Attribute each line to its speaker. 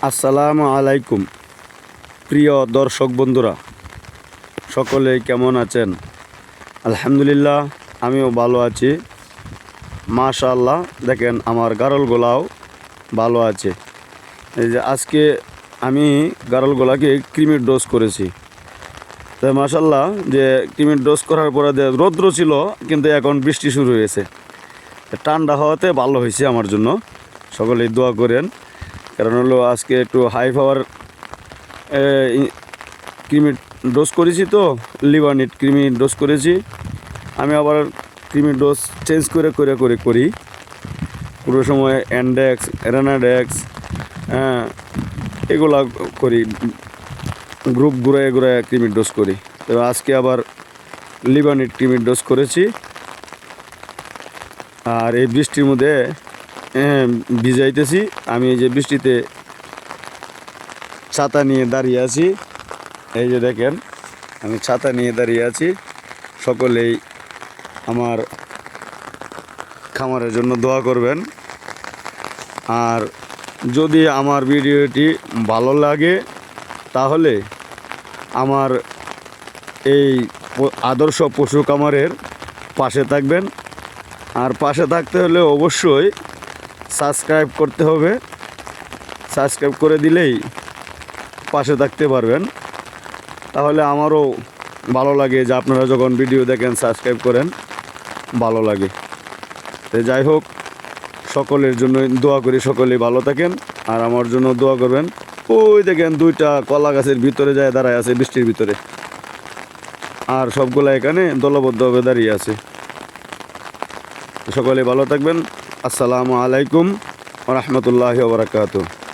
Speaker 1: আসসালামু আলাইকুম প্রিয় দর্শক বন্ধুরা, সকলেই কেমন আছেন? আলহামদুলিল্লাহ, আমিও ভালো আছি। মাশাআল্লাহ, দেখেন আমার গারলগুলাও ভালো আছে। এই যে আজকে আমি গারলগুলাকে ক্রিমির ডোজ করেছি। তাই মাশাআল্লাহ, যে ক্রিমির ডোজ করার পরে রৌদ্র ছিল, কিন্তু এখন বৃষ্টি শুরু হয়েছে। ঠান্ডা হওয়াতে ভালো হয়েছে আমার জন্য। সকলেই দোয়া করেন, কারণ হলো আজকে একটু হাই পাওয়ার ক্রিমির ডোজ করেছি, তো লিভানিট ক্রিমির ডোজ করেছি। আমি আবার ক্রিমির ডোজ চেঞ্জ করে করি। পুরো সময় অ্যান্ডেক্স, রেনাডেক্স, এগুলা করি, গ্রুপ ঘুরে ক্রিমির ডোজ করি। তবে আজকে আবার লিভানিট ক্রিমির ডোজ করেছি। আর এই বৃষ্টির মধ্যে ভিজাইতেছি। আমি এই যে বৃষ্টিতে ছাতা নিয়ে দাঁড়িয়ে আছি, এই যে দেখেন আমি ছাতা নিয়ে দাঁড়িয়ে আছি। সকলেই আমার খামারের জন্য দোয়া করবেন। আর যদি আমার ভিডিওটি ভালো লাগে, তাহলে আমার এই আদর্শ পশু খামারের পাশে থাকবেন। আর পাশে থাকতে হলে অবশ্যই সাবস্ক্রাইব করতে হবে। সাবস্ক্রাইব করে দিলেই পাশে থাকতে পারবেন। তাহলে আমারও ভালো লাগে যে আপনারা যখন ভিডিও দেখেন, সাবস্ক্রাইব করেন, ভালো লাগে। তো যাই হোক, সকলের জন্য দোয়া করি, সকলেই ভালো থাকেন। আর আমার জন্য দোয়া করবেন। ওই দেখেন দুইটা কলা গাছের ভিতরে যায় দাঁড়ায় আছে বৃষ্টির ভিতরে, আর সবগুলা এখানে দলবদ্ধভাবে দাঁড়িয়ে আছে। সকলে ভালো থাকবেন। আসসালামু আলাইকুম ওয়া রাহমাতুল্লাহি ওয়া বারাকাতুহু।